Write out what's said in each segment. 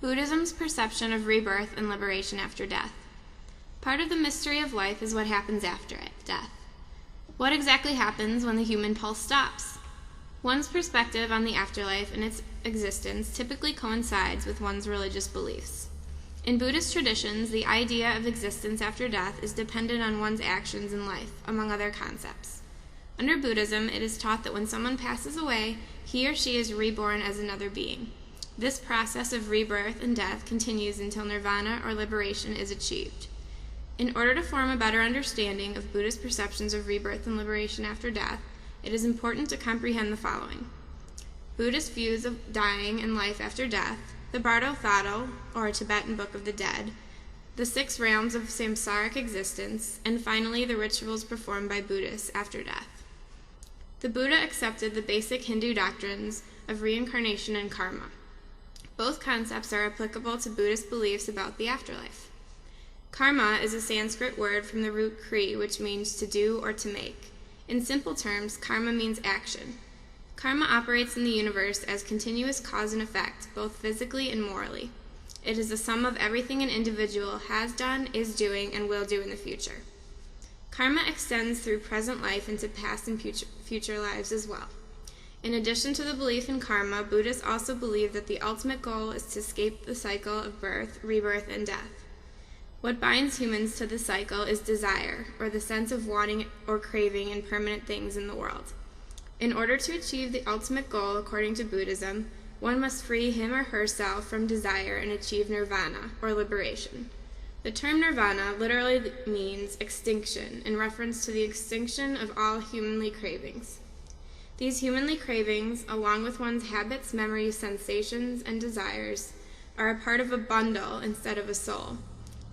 Buddhism's perception of rebirth and liberation after death. Part of the mystery of life is what happens after death. What exactly happens when the human pulse stops? One's perspective on the afterlife and its existence typically coincides with one's religious beliefs. In Buddhist traditions, the idea of existence after death is dependent on one's actions in life, among other concepts. Under Buddhism, it is taught that when someone passes away, he or she is reborn as another being. This process of rebirth and death continues until nirvana or liberation is achieved. In order to form a better understanding of Buddhist perceptions of rebirth and liberation after death, it is important to comprehend the following: Buddhist views of dying and life after death, the Bardo, or Tibetan Book of the Dead, the 6 realms of samsaric existence, and finally the rituals performed by Buddhists after death. The Buddha accepted the basic Hindu doctrines of reincarnation and karma. Both concepts are applicable to Buddhist beliefs about the afterlife. Karma is a Sanskrit word from the root kri, which means to do or to make. In simple terms, karma means action. Karma operates in the universe as continuous cause and effect, both physically and morally. It is the sum of everything an individual has done, is doing, and will do in the future. Karma extends through present life into past and future lives as well. In addition to the belief in karma, Buddhists also believe that the ultimate goal is to escape the cycle of birth, rebirth, and death. What binds humans to the cycle is desire, or the sense of wanting or craving impermanent things in the world. In order to achieve the ultimate goal, according to Buddhism, one must free him or herself from desire and achieve nirvana, or liberation. The term nirvana literally means extinction, in reference to the extinction of all humanly cravings. These humanly cravings, along with one's habits, memories, sensations, and desires, are a part of a bundle instead of a soul.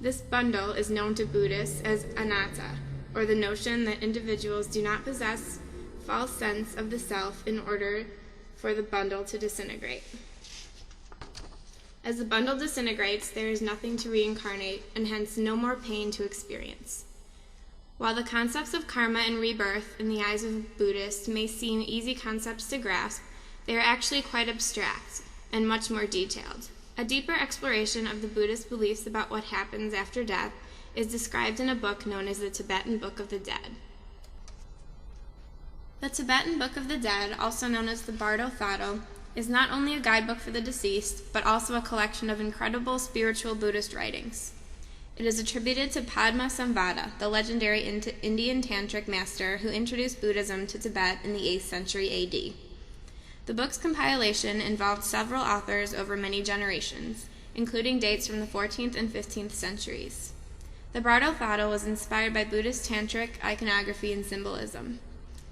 This bundle is known to Buddhists as anatta, or the notion that individuals do not possess false sense of the self in order for the bundle to disintegrate. As the bundle disintegrates, there is nothing to reincarnate, and hence no more pain to experience. While the concepts of karma and rebirth in the eyes of Buddhists may seem easy concepts to grasp, they are actually quite abstract and much more detailed. A deeper exploration of the Buddhist beliefs about what happens after death is described in a book known as the Tibetan Book of the Dead. The Tibetan Book of the Dead, also known as the Bardo, is not only a guidebook for the deceased, but also a collection of incredible spiritual Buddhist writings. It is attributed to Padmasambhava, the legendary Indian tantric master who introduced Buddhism to Tibet in the 8th century A.D. The book's compilation involved several authors over many generations, including dates from the 14th and 15th centuries. The Bardo was inspired by Buddhist tantric iconography and symbolism.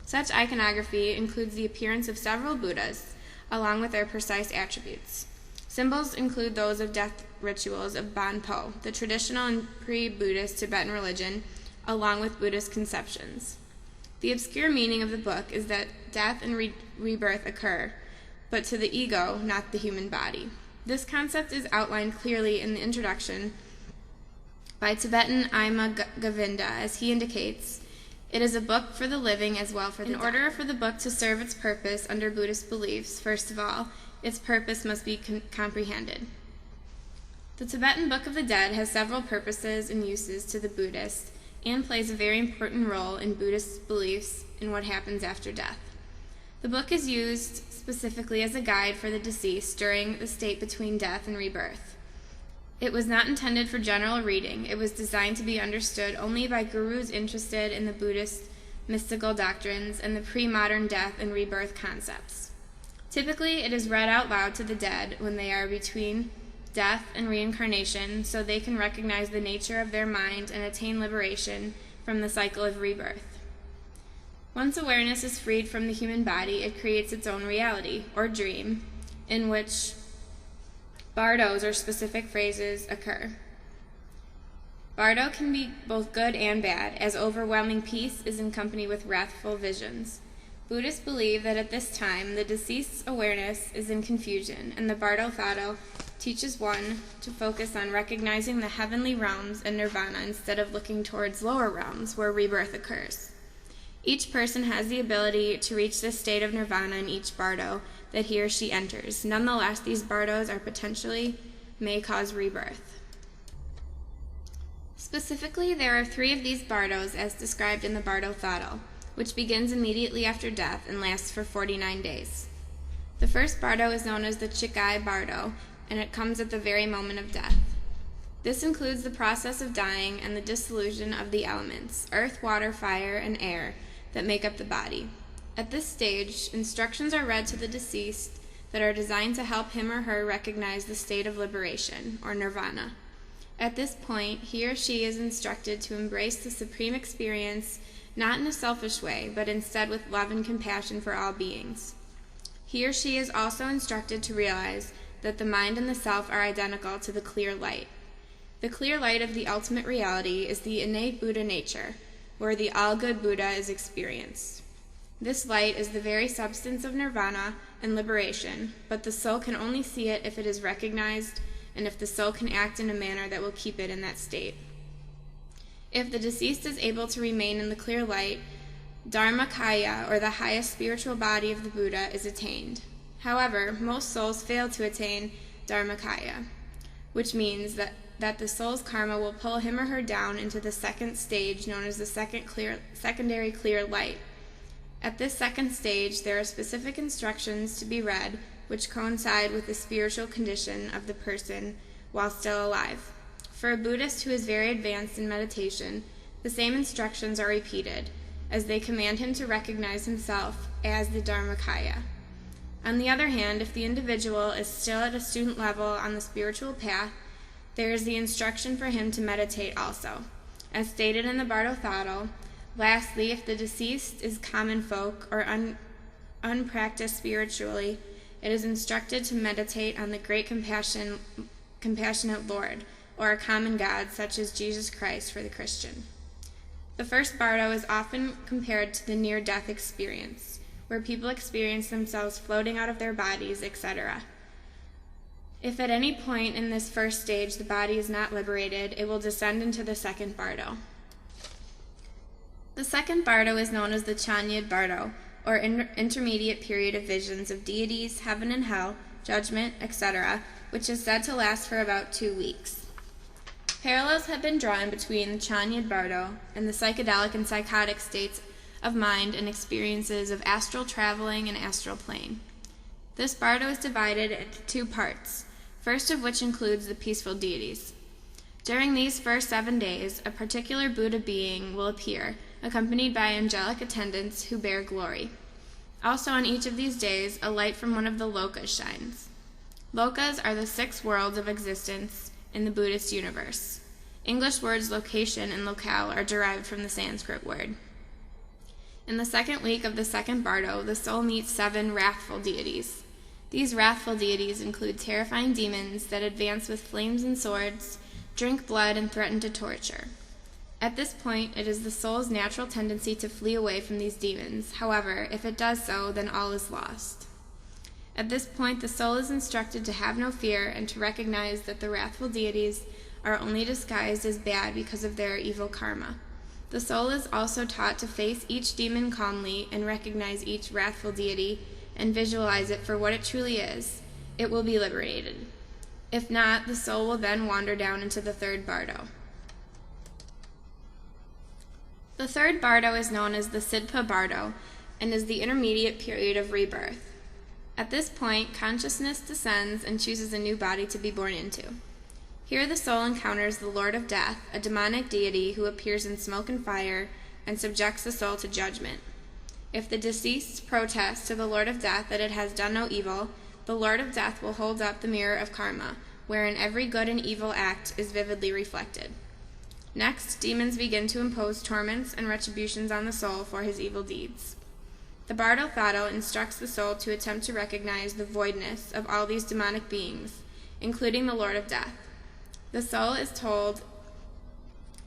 Such iconography includes the appearance of several Buddhas, along with their precise attributes. Symbols include those of death rituals of Bonpo, the traditional and pre-Buddhist Tibetan religion, along with Buddhist conceptions. The obscure meaning of the book is that death and rebirth occur, but to the ego, not the human body. This concept is outlined clearly in the introduction by Tibetan Ima Govinda, as he indicates, "It is a book for the living as well for the dead." In order for the book to serve its purpose under Buddhist beliefs, first of all, its purpose must be comprehended. The Tibetan Book of the Dead has several purposes and uses to the Buddhist, and plays a very important role in Buddhist beliefs in what happens after death. The book is used specifically as a guide for the deceased during the state between death and rebirth. It was not intended for general reading. It was designed to be understood only by gurus interested in the Buddhist mystical doctrines and the pre-modern death and rebirth concepts. Typically, it is read out loud to the dead when they are between death and reincarnation, so they can recognize the nature of their mind and attain liberation from the cycle of rebirth. Once awareness is freed from the human body, it creates its own reality, or dream, in which bardos, or specific phrases, occur. Bardo can be both good and bad, as overwhelming peace is in company with wrathful visions. Buddhists believe that at this time, the deceased's awareness is in confusion, and the Bardo teaches one to focus on recognizing the heavenly realms and nirvana instead of looking towards lower realms where rebirth occurs. Each person has the ability to reach this state of nirvana in each bardo that he or she enters. Nonetheless, these bardos are potentially may cause rebirth. Specifically, there are 3 of these bardos as described in the Bardo Thado, which begins immediately after death and lasts for 49 days. The first bardo is known as the Chikai Bardo, and it comes at the very moment of death. This includes the process of dying and the dissolution of the elements, earth, water, fire, and air, that make up the body. At this stage, instructions are read to the deceased that are designed to help him or her recognize the state of liberation, or nirvana. At this point, he or she is instructed to embrace the supreme experience, not in a selfish way, but instead with love and compassion for all beings. He or she is also instructed to realize that the mind and the self are identical to the clear light. The clear light of the ultimate reality is the innate Buddha nature, where the all-good Buddha is experienced. This light is the very substance of nirvana and liberation, but the soul can only see it if it is recognized and if the soul can act in a manner that will keep it in that state. If the deceased is able to remain in the clear light, Dharmakaya, or the highest spiritual body of the Buddha, is attained. However, most souls fail to attain Dharmakaya, which means that the soul's karma will pull him or her down into the second stage known as the secondary clear light. At this second stage, there are specific instructions to be read which coincide with the spiritual condition of the person while still alive. For a Buddhist who is very advanced in meditation, the same instructions are repeated, as they command him to recognize himself as the Dharmakaya. On the other hand, if the individual is still at a student level on the spiritual path, there is the instruction for him to meditate also. As stated in the Bardo Thado, lastly, if the deceased is common folk or unpracticed spiritually, it is instructed to meditate on the great compassionate Lord, or a common God such as Jesus Christ for the Christian. The first bardo is often compared to the near-death experience, where people experience themselves floating out of their bodies, etc. If at any point in this first stage the body is not liberated, it will descend into the second bardo. The second bardo is known as the gnid Bardo, or intermediate period of visions of deities, heaven and hell, judgment, etc., which is said to last for about 2 weeks. Parallels have been drawn between the gnid Bardo and the psychedelic and psychotic states of mind and experiences of astral traveling and astral plane. This bardo is divided into 2 parts, first of which includes the peaceful deities. During these first 7 days, a particular Buddha being will appear, accompanied by angelic attendants who bear glory. Also on each of these days, a light from one of the lokas shines. Lokas are the 6 worlds of existence in the Buddhist universe. English words location and locale are derived from the Sanskrit word. In the second week of the second bardo, the soul meets 7 wrathful deities. These wrathful deities include terrifying demons that advance with flames and swords, drink blood, and threaten to torture. At this point, it is the soul's natural tendency to flee away from these demons. However, if it does so, then all is lost. At this point, the soul is instructed to have no fear and to recognize that the wrathful deities are only disguised as bad because of their evil karma. The soul is also taught to face each demon calmly and recognize each wrathful deity and visualize it for what it truly is. It will be liberated. If not, the soul will then wander down into the third bardo. The third bardo is known as the Sidpa Bardo and is the intermediate period of rebirth. At this point, consciousness descends and chooses a new body to be born into. Here the soul encounters the Lord of Death, a demonic deity who appears in smoke and fire and subjects the soul to judgment. If the deceased protests to the Lord of Death that it has done no evil, the Lord of Death will hold up the mirror of karma, wherein every good and evil act is vividly reflected. Next, demons begin to impose torments and retributions on the soul for his evil deeds. The Bardo Thado instructs the soul to attempt to recognize the voidness of all these demonic beings, including the Lord of Death. The soul is told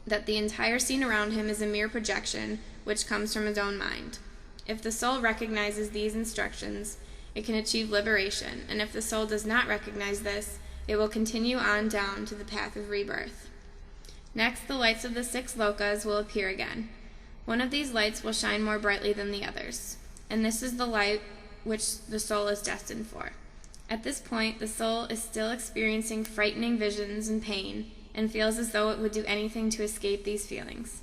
that the entire scene around him is a mere projection which comes from his own mind. If the soul recognizes these instructions, it can achieve liberation, and if the soul does not recognize this, it will continue on down to the path of rebirth. Next, the lights of the 6 lokas will appear again. One of these lights will shine more brightly than the others, and this is the light which the soul is destined for. At this point, the soul is still experiencing frightening visions and pain, and feels as though it would do anything to escape these feelings.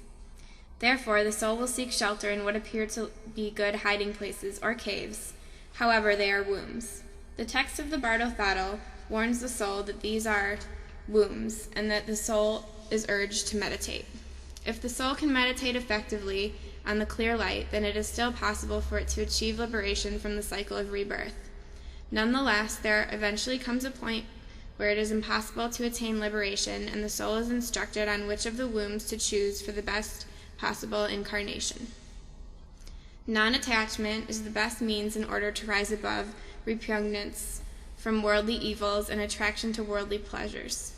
Therefore, the soul will seek shelter in what appear to be good hiding places or caves. However, they are wombs. The text of the Bardo warns the soul that these are wombs, and that the soul is urged to meditate. If the soul can meditate effectively on the clear light, then it is still possible for it to achieve liberation from the cycle of rebirth. Nonetheless, there eventually comes a point where it is impossible to attain liberation, and the soul is instructed on which of the wombs to choose for the best possible incarnation. Non-attachment is the best means in order to rise above repugnance from worldly evils and attraction to worldly pleasures.